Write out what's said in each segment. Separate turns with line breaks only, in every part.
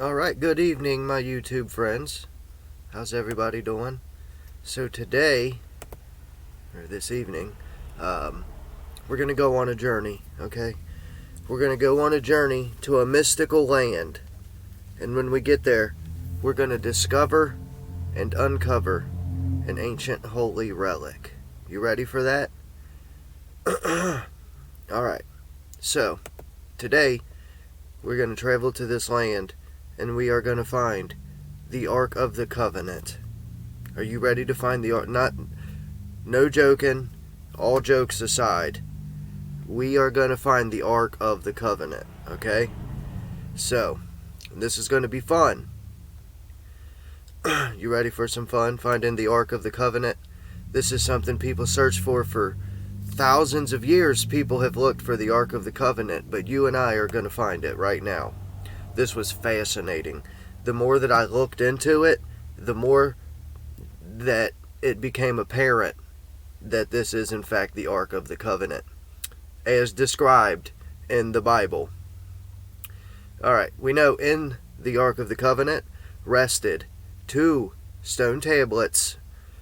Alright, good evening, my YouTube friends. How's everybody doing? So today, or this evening, we're going to go on a journey, okay? We're going to go on a journey to a mystical land. And when we get there, we're going to discover and uncover an ancient holy relic. You ready for that? Alright, so today we're going to travel to this land and we are going to find the Ark of the Covenant. Are you ready to find the Ark? No joking, all jokes aside. We are going to find the Ark of the Covenant, okay? So, this is going to be fun. You ready for some fun? Finding the Ark of the Covenant? This is something people search for thousands of years. People have looked for the Ark of the Covenant, but you and I are going to find it right now. This was fascinating. The more that I looked into it, the more that it became apparent that this is in fact the Ark of the Covenant, as described in the Bible. Alright, we know in the Ark of the Covenant rested 2 stone tablets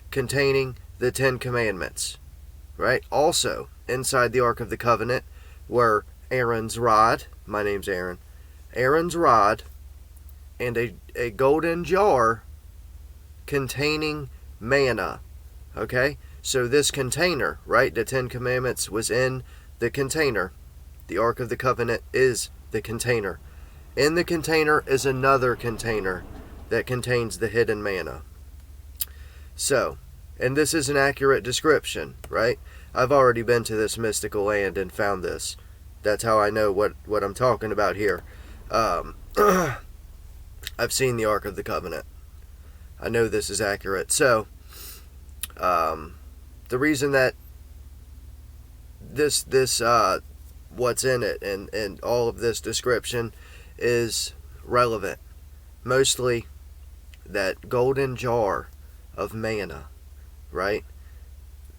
containing the 10 Commandments. Right? Also, inside the Ark of the Covenant were Aaron's rod. My name's Aaron. Aaron's rod and a golden jar containing manna. Okay? So this container, right? The 10 Commandments was in the container. The Ark of the Covenant is the container. In the container is another container that contains the hidden manna. So, and this is an accurate description, right? I've already been to this mystical land and found this. That's how I know what I'm talking about here. I've seen the Ark of the Covenant. I know this is accurate. So, the reason that this what's in it and all of this description is relevant. Mostly that golden jar of manna, right?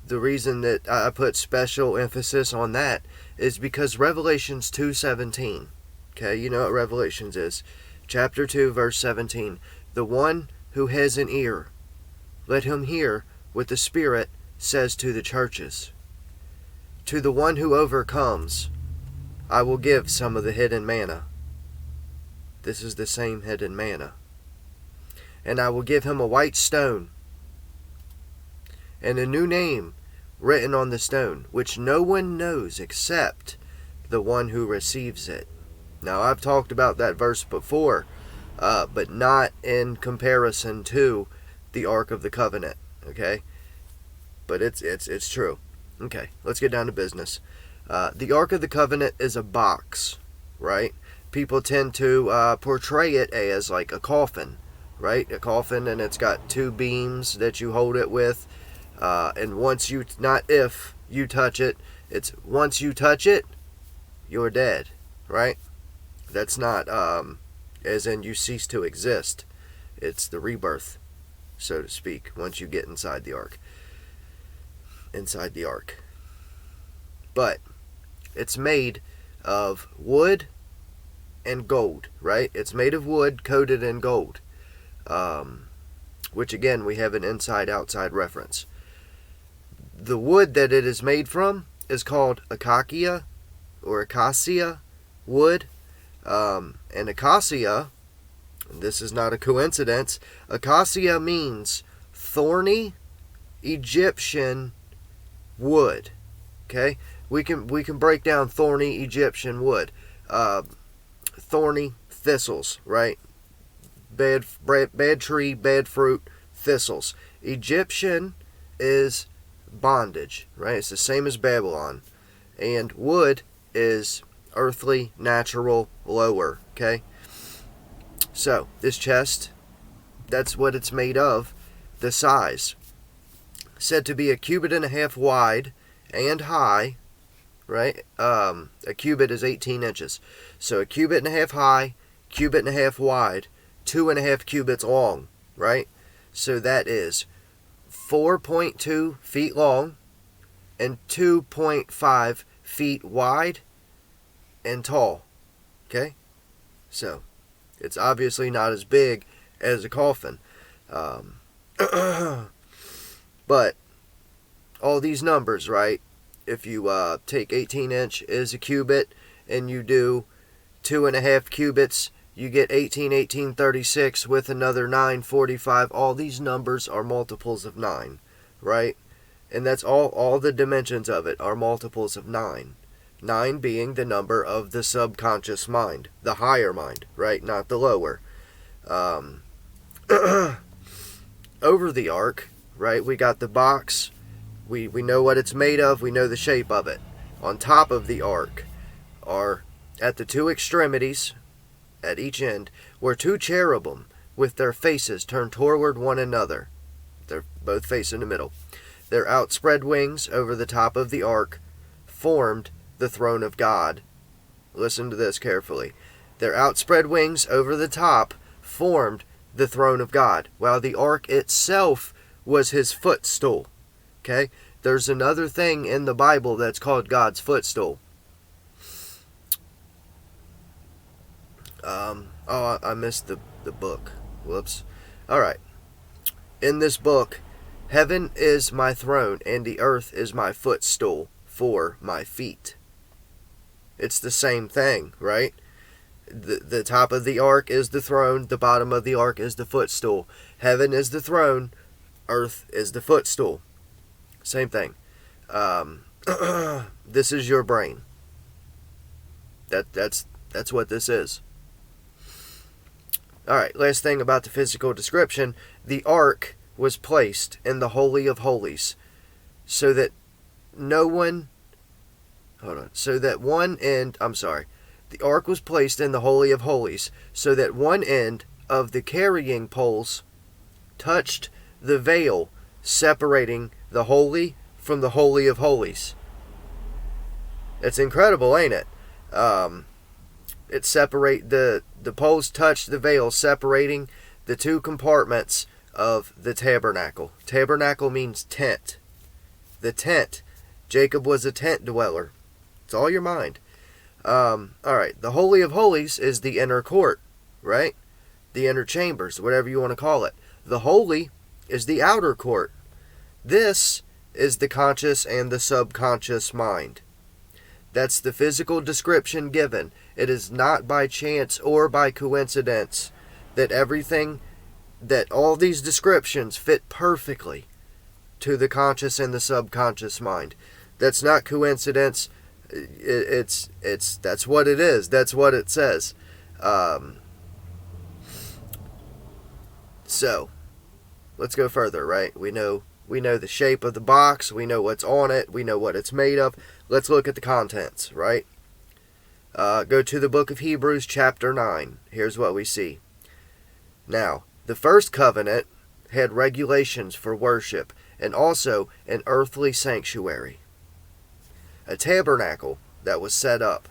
The reason that I put special emphasis on that is because Revelations 2:17, okay, you know what Revelations is. Chapter 2, verse 17. The one who has an ear, let him hear what the Spirit says to the churches. To the one who overcomes, I will give some of the hidden manna. This is the same hidden manna. And I will give him a white stone and a new name written on the stone, which no one knows except the one who receives it. Now, I've talked about that verse before, but not in comparison to the Ark of the Covenant, okay? But it's true. Okay, let's get down to business. The Ark of the Covenant is a box, right? People tend to portray it as like a coffin, right? A coffin, and it's got 2 beams that you hold it with. And once you, not if you touch it, it's once you touch it, you're dead, right? That's not, as in you cease to exist. It's the rebirth, so to speak, once you get inside the ark. Inside the ark. But it's made of wood and gold, right? It's made of wood coated in gold. Which again, we have an inside-outside reference. The wood that it is made from is called acacia or acacia wood. And acacia, this is not a coincidence, acacia means thorny Egyptian wood. Okay? We can break down thorny Egyptian wood. Thorny thistles, right? Bad tree, bad fruit, thistles. Egyptian is bondage, right? It's the same as Babylon. And wood is earthly, natural, lower, okay? So, this chest, that's what it's made of. The size, said to be 1.5 cubits wide and high, right? A cubit is 18 inches. So 1.5 cubits high, 1.5 cubits wide, 2.5 cubits long, right? So that is 4.2 feet long and 2.5 feet wide and tall. Okay? So, It's obviously not as big as a coffin. But all these numbers, right? If you take 18-inch is a cubit and you do 2.5 cubits, you get 18, 18, 36 with another 9, 45. All these numbers are multiples of 9, right? And that's all the dimensions of it are multiples of 9. 9 being the number of the subconscious mind, the higher mind, right? Not the lower. Over the ark, right? We got the box. We know what it's made of. We know the shape of it. On top of the ark are, at the two extremities, at each end, were two cherubim with their faces turned toward one another. They're both facing the middle. Their outspread wings over the top of the ark formed the throne of God. Listen to this carefully. Their outspread wings over the top formed the throne of God, while the ark itself was his footstool. Okay? There's another thing in the Bible that's called God's footstool. I missed the book. Whoops. Alright. In this book, heaven is my throne and the earth is my footstool for my feet. It's the same thing, right? The top of the ark is the throne, the bottom of the ark is the footstool. Heaven is the throne, earth is the footstool. Same thing. This is your brain. That's what this is. Alright, last thing about the physical description. The ark was placed in the Holy of Holies so that one end, the ark was placed in the Holy of Holies so that one end of the carrying poles touched the veil separating the holy from the Holy of Holies. It's incredible, ain't it? The poles touched the veil separating the two compartments of the tabernacle. Tabernacle means tent. The tent. Jacob was a tent dweller. It's all your mind. Alright, the Holy of Holies is the inner court, right? The inner chambers, whatever you want to call it. The holy is the outer court. This is the conscious and the subconscious mind. That's the physical description given. It is not by chance or by coincidence that all these descriptions fit perfectly to the conscious and the subconscious mind. That's not coincidence. That's what it is. That's what it says. So, let's go further, right? We know the shape of the box. We know what's on it. We know what it's made of. Let's look at the contents, right? Go to the book of Hebrews, chapter 9. Here's what we see. Now, the first covenant had regulations for worship and also an earthly sanctuary, a tabernacle that was set up.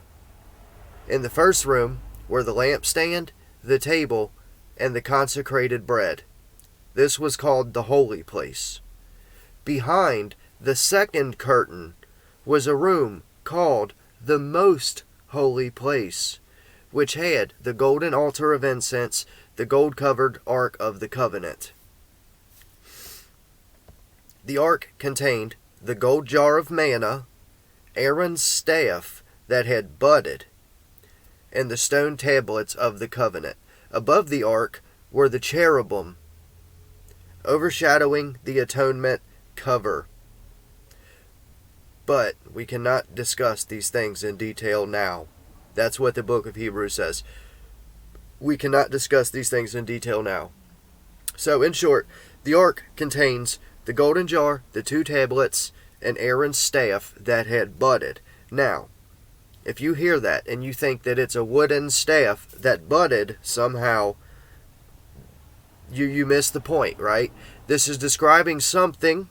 In the first room were the lampstand, the table, and the consecrated bread. This was called the holy place. Behind the second curtain was a room called the most holy place, which had the golden altar of incense, the gold-covered ark of the covenant. The ark contained the gold jar of manna, Aaron's staff that had budded, and the stone tablets of the covenant. Above the ark were the cherubim, overshadowing the atonement cover. But we cannot discuss these things in detail now. That's what the book of Hebrews says. We cannot discuss these things in detail now. So, in short, the ark contains the golden jar, the two tablets, and Aaron's staff that had budded. Now, if you hear that and you think that it's a wooden staff that budded somehow, you miss the point, right? This is describing something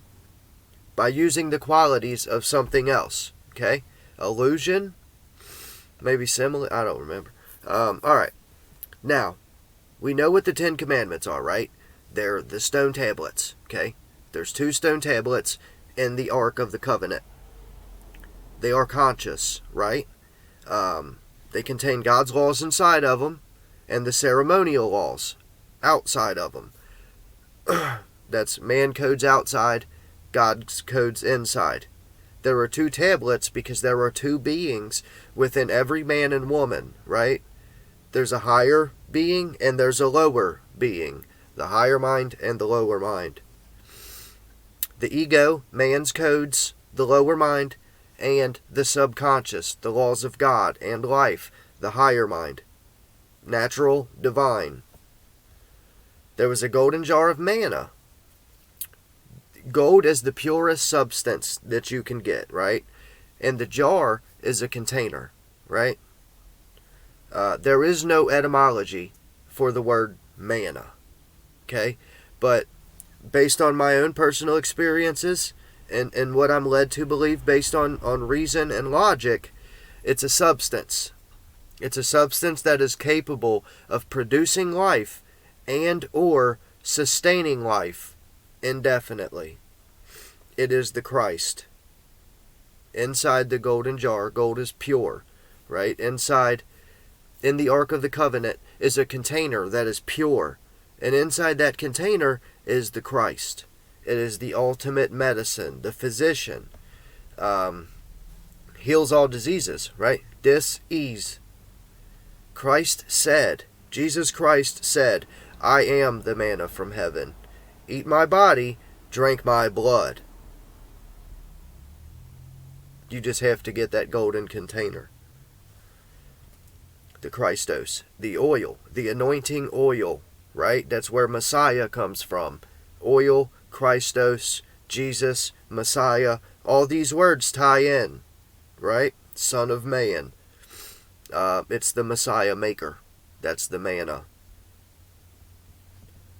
by using the qualities of something else. Okay? Illusion, maybe similar, I don't remember. Alright. Now, we know what the 10 Commandments are, right? They're the stone tablets. Okay? There's 2 stone tablets in the Ark of the Covenant. They are conscious, right? They contain God's laws inside of them, and the ceremonial laws outside of them. That's man codes outside, God's codes inside. There are two tablets because there are two beings within every man and woman, right? There's a higher being and there's a lower being. The higher mind and the lower mind. The ego, man's codes, the lower mind, and the subconscious, the laws of God and life, the higher mind. Natural, divine. There was a golden jar of manna. Gold is the purest substance that you can get, right? And the jar is a container, right? There is no etymology for the word manna, okay? But based on my own personal experiences and what I'm led to believe based on reason and logic, it's a substance. It's a substance that is capable of producing life and or sustaining life indefinitely. It is the Christ. Inside the golden jar, gold is pure, right? Inside, in the Ark of the Covenant, is a container that is pure. And inside that container is the Christ. It is the ultimate medicine, the physician. Heals all diseases, right? Dis-ease. Christ said, Jesus Christ said, I am the manna from heaven. Eat my body, drink my blood. You just have to get that golden container. The Christos, the oil, the anointing oil, right? That's where Messiah comes from. Oil, Christos, Jesus, Messiah, all these words tie in, right? Son of man. It's the Messiah maker. That's the manna.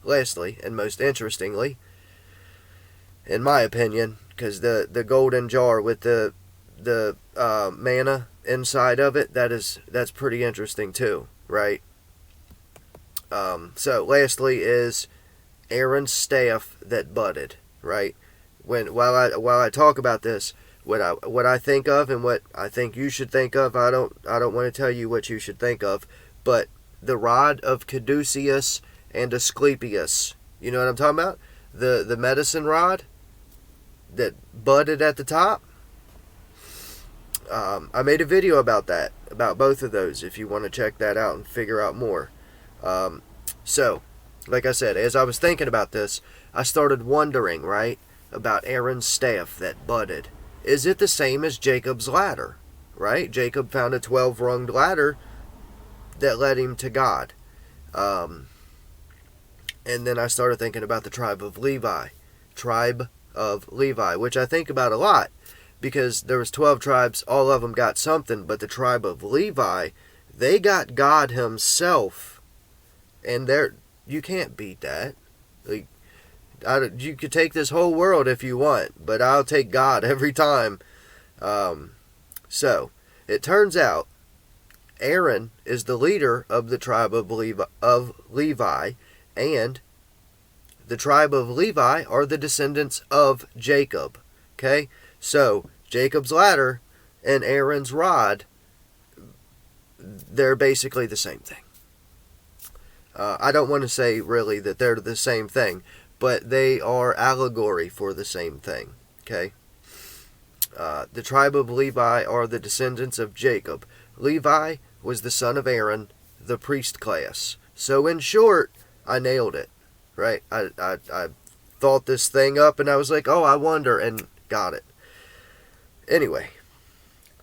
Lastly, and most interestingly, in my opinion, because the golden jar with the manna inside of it, that's pretty interesting too, right? So lastly is Aaron's staff that budded, right? While I talk about this, what I think of and what I think you should think of, I don't want to tell you what you should think of, but the rod of Caduceus and Asclepius. You know what I'm talking about? The medicine rod that budded at the top. I made a video about that, about both of those, if you want to check that out and figure out more. So, like I said, as I was thinking about this, I started wondering, right, about Aaron's staff that budded. Is it the same as Jacob's ladder, right? Jacob found a 12-runged ladder that led him to God. And then I started thinking about the tribe of Levi. Tribe of Levi, which I think about a lot, because there was 12 tribes, all of them got something, but the tribe of Levi, they got God himself. And you can't beat that. Like, you could take this whole world if you want, but I'll take God every time. So, it turns out Aaron is the leader of the tribe of Levi, and the tribe of Levi are the descendants of Jacob. Okay? So, Jacob's ladder and Aaron's rod, they're basically the same thing. I don't want to say really that they're the same thing, but they are allegory for the same thing. Okay? The tribe of Levi are the descendants of Jacob. Levi was the son of Aaron, the priest class. So in short, I nailed it. Right? I thought this thing up and I was like, oh, I wonder, and got it. Anyway,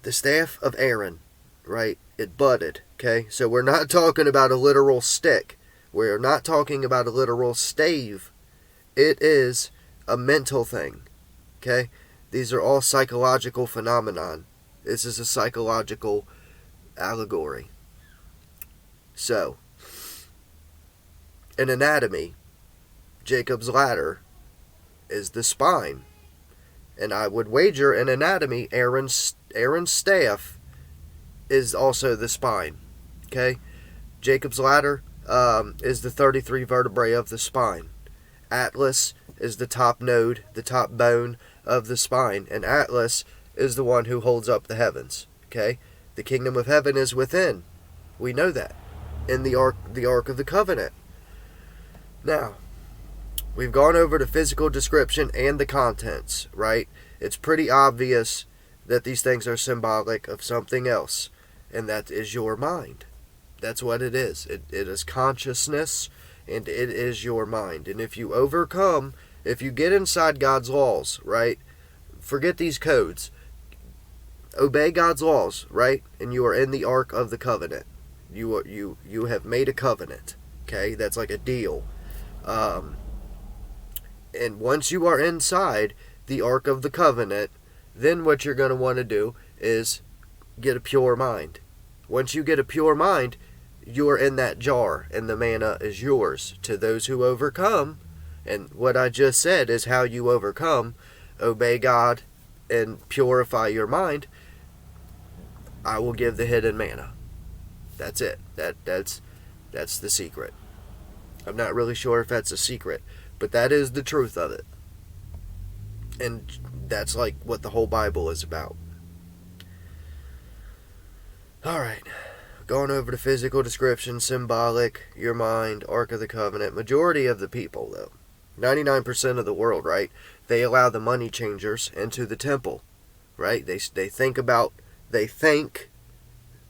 the staff of Aaron, right? It budded. Okay? So we're not talking about a literal stick. We're not talking about a literal stave. It is a mental thing. Okay? These are all psychological phenomenon. This is a psychological allegory. So, in anatomy, Jacob's ladder is the spine. And I would wager in anatomy, Aaron's staff is also the spine. Okay? Jacob's ladder is the 33 vertebrae of the spine. Atlas is the top node, the top bone of the spine. And Atlas is the one who holds up the heavens. Okay? The kingdom of heaven is within. We know that. in the Ark of the Covenant. Now, we've gone over the physical description and the contents, right? It's pretty obvious that these things are symbolic of something else, and that is your mind. That's what it is. It is consciousness, and it is your mind. And if you overcome, if you get inside God's laws, right? Forget these codes. Obey God's laws, right? And you are in the Ark of the Covenant. You have made a covenant. Okay? That's like a deal. And once you are inside the Ark of the Covenant, then what you're going to want to do is get a pure mind. Once you get a pure mind, you are in that jar, and the manna is yours. To those who overcome, and what I just said is how you overcome, obey God and purify your mind, I will give the hidden manna. That's it. That's the secret. I'm not really sure if that's a secret, but that is the truth of it. And that's like what the whole Bible is about. Alright. Going over the physical description, symbolic, your mind, Ark of the Covenant. Majority of the people, though, 99% of the world, right? They allow the money changers into the temple, right? They think,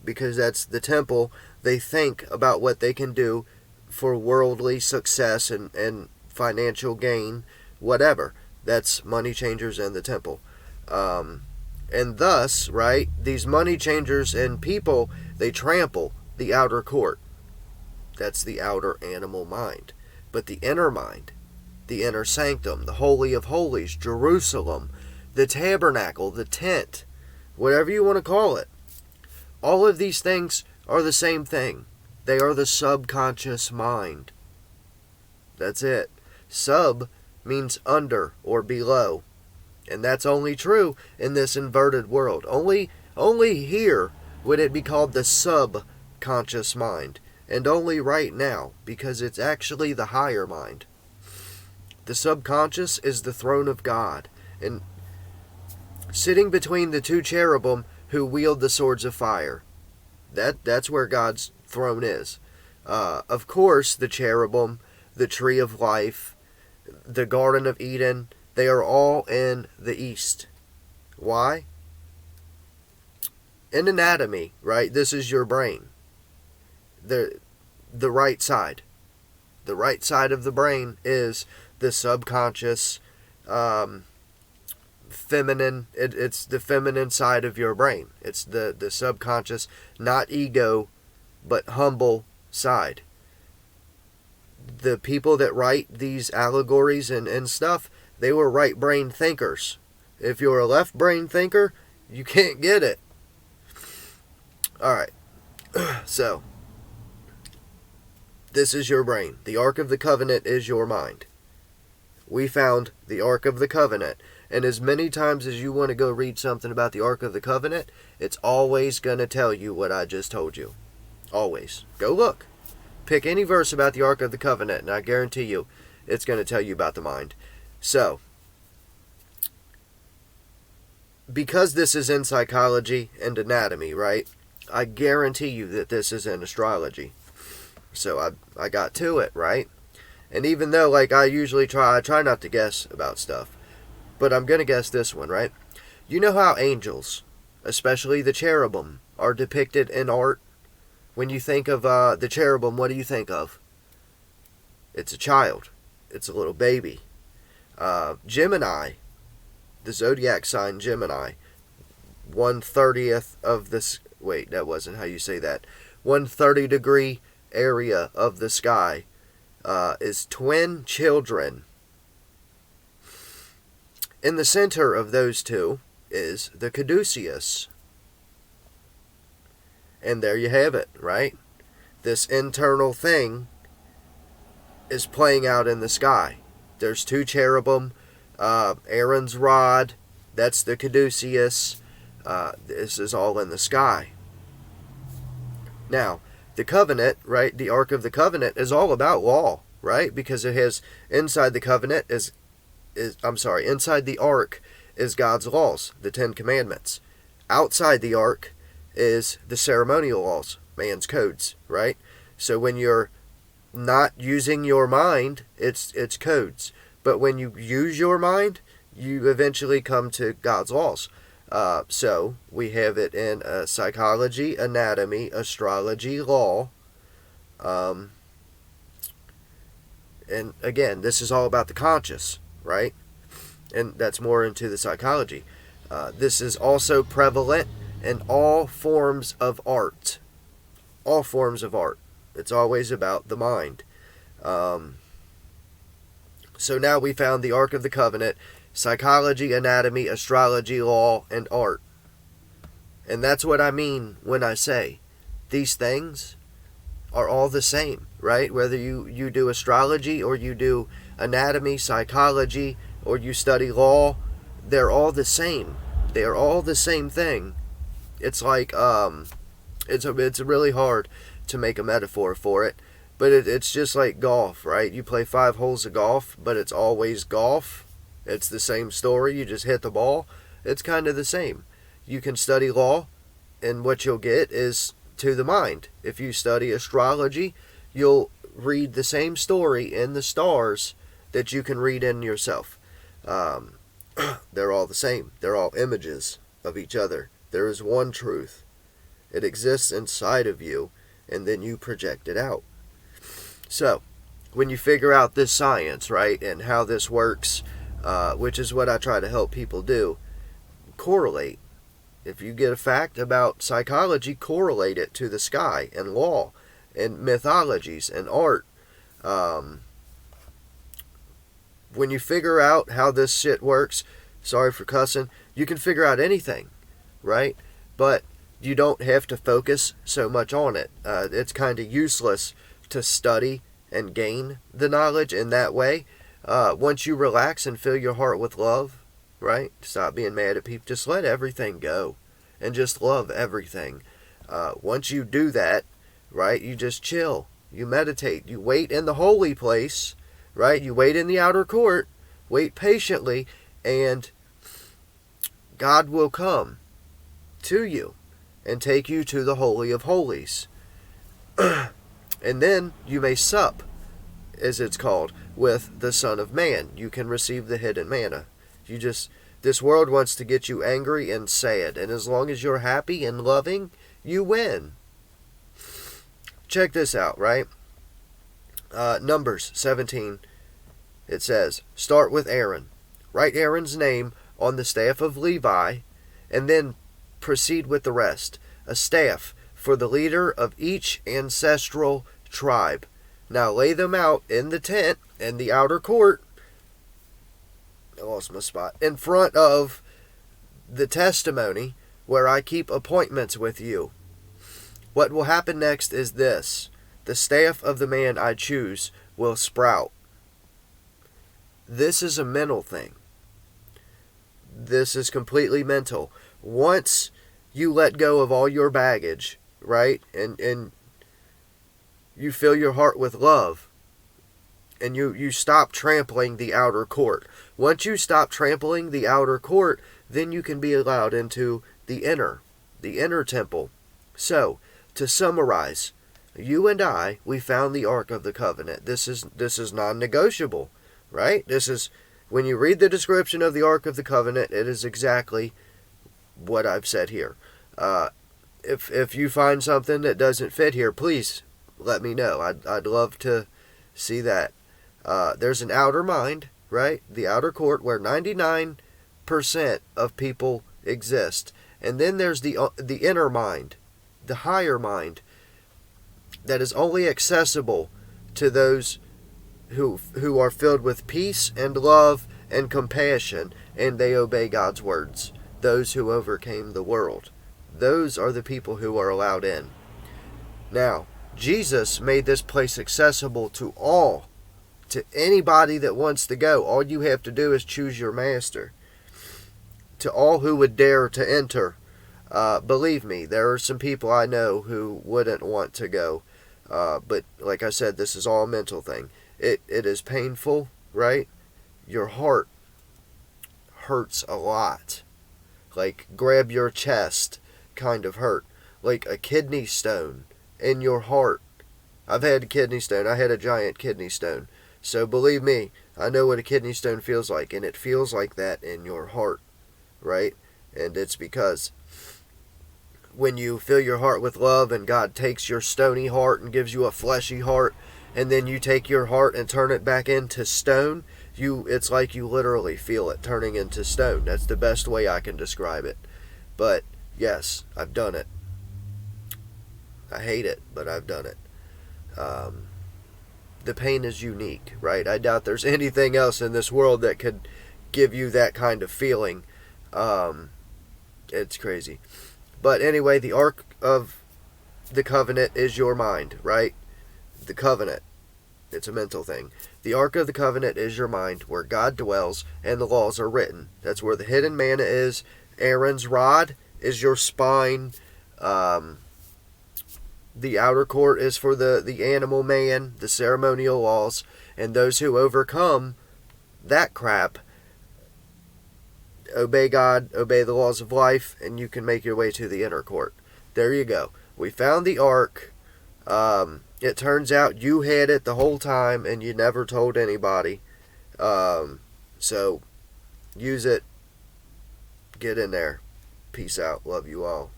because that's the temple, they think about what they can do for worldly success and financial gain, whatever. That's money changers and the temple. And thus, right, these money changers and people, they trample the outer court. That's the outer animal mind. But the inner mind, the inner sanctum, the Holy of Holies, Jerusalem, the tabernacle, the tent, whatever you want to call it, all of these things are the same thing. They are the subconscious mind. That's it. Sub means under or below. And that's only true in this inverted world. Only here would it be called the subconscious mind. And only right now, because it's actually the higher mind. The subconscious is the throne of God. And sitting between the two cherubim who wield the swords of fire. That's where God's throne is. Of course, the cherubim, the tree of life, the Garden of Eden, they are all in the east. Why? In anatomy, right? This is your brain. The right side. The right side of the brain is the subconscious, feminine. It's the feminine side of your brain. It's the subconscious, not ego, but humble side. The people that write these allegories and stuff, they were right brain thinkers. If you're a left brain thinker, you can't get it. Alright. So, this is your brain. The Ark of the Covenant is your mind. We found the Ark of the Covenant. And as many times as you want to go read something about the Ark of the Covenant, it's always going to tell you what I just told you. Always. Go look. Pick any verse about the Ark of the Covenant, and I guarantee you, it's going to tell you about the mind. So, because this is in psychology and anatomy, right? I guarantee you that this is in astrology. So I got to it, right? And even though, like, I try not to guess about stuff, but I'm going to guess this one, right? You know how angels, especially the cherubim, are depicted in art? When you think of the cherubim, what do you think of? It's a child. It's a little baby. Gemini, the zodiac sign Gemini, 1/30th of this... Wait, that wasn't how you say that. 130 degree area of the sky is twin children. In the center of those two is the caduceus. And there you have it, right? This internal thing is playing out in the sky. There's two cherubim, Aaron's rod, that's the caduceus. This is all in the sky. Now, the covenant, right, the Ark of the Covenant is all about law, right? Because it has, inside the covenant inside the Ark is God's laws, the 10 Commandments. Outside the Ark is the ceremonial laws, man's codes, right? So when you're not using your mind, it's codes. But when you use your mind, you eventually come to God's laws. So we have it in psychology, anatomy, astrology, law. And again, this is all about the conscious, right? And that's more into the psychology. This is also prevalent in all forms of art. All forms of art. It's always about the mind. So now we found the Ark of the Covenant, psychology, anatomy, astrology, law, and art. And that's what I mean when I say these things are all the same, right? Whether you do astrology or you do anatomy, psychology, or you study law, they're all the same. They are all the same thing. It's like, it's really hard to make a metaphor for it. But it's just like golf, right? You play 5 holes of golf, but it's always golf. It's the same story. You just hit the ball. It's kind of the same. You can study law, and what you'll get is to the mind. If you study astrology, you'll read the same story in the stars that you can read in yourself. They're all the same. They're all images of each other. There is one truth. It exists inside of you, and then you project it out. So, when you figure out this science, right, and how this works, which is what I try to help people do, correlate. If you get a fact about psychology, correlate it to the sky and law and mythologies and art. When you figure out how this shit works, sorry for cussing, you can figure out anything, right? But you don't have to focus so much on it. It's kind of useless to study and gain the knowledge in that way. Once you relax and fill your heart with love, right? Stop being mad at people. Just let everything go and just love everything. Once you do that, right, you just chill. You meditate. You wait in the holy place, right? You wait in the outer court. Wait patiently, and God will come to you and take you to the Holy of Holies. And then you may sup, as it's called, with the Son of Man. You can receive the hidden manna. This world wants to get you angry and sad, and as long as you're happy and loving, you win. Check this out, right? Numbers 17, it says, start with Aaron. Write Aaron's name on the staff of Levi, and then proceed with the rest. A staff for the leader of each ancestral tribe. Now lay them out in the tent in the outer court. I lost my spot. In front of the testimony where I keep appointments with you. What will happen next is this. The staff of the man I choose will sprout. This is a mental thing. This is completely mental. Once you let go of all your baggage, right, and you fill your heart with love, and you stop trampling the outer court. Once you stop trampling the outer court, then you can be allowed into the inner temple. So, to summarize, you and I, we found the Ark of the Covenant. This is non-negotiable, right? This is, when you read the description of the Ark of the Covenant, it is exactly what I've said here. If you find something that doesn't fit here, please let me know. I'd love to see that. There's an outer mind, right? The outer court where 99% of people exist. And then there's the inner mind, the higher mind, that is only accessible to those who are filled with peace and love and compassion, and they obey God's words. Those who overcame the world. Those are the people who are allowed in. Now, Jesus made this place accessible to all, to anybody that wants to go. All you have to do is choose your master. To all who would dare to enter. Believe me, there are some people I know who wouldn't want to go. But like I said, this is all a mental thing. It is painful, right? Your heart hurts a lot. Like grab your chest kind of hurt. Like a kidney stone in your heart I've had a kidney stone. I had a giant kidney stone. So believe me, I know what a kidney stone feels like, and it feels like that in your heart, right? And it's because when you fill your heart with love and God takes your stony heart and gives you a fleshy heart, and then you take your heart and turn it back into stone, it's like you literally feel it turning into stone. That's the best way I can describe it. But yes, I've done it. I hate it, but I've done it. The pain is unique, right? I doubt there's anything else in this world that could give you that kind of feeling. It's crazy. But anyway, the Ark of the Covenant is your mind, right? The covenant. It's a mental thing. The Ark of the Covenant is your mind, where God dwells and the laws are written. That's where the hidden manna is. Aaron's rod is your spine. The outer court is for the animal man, the ceremonial laws, and those who overcome that crap obey God, obey the laws of life, and you can make your way to the inner court. There you go. We found the ark. It turns out you had it the whole time and you never told anybody. So use it. Get in there. Peace out. Love you all.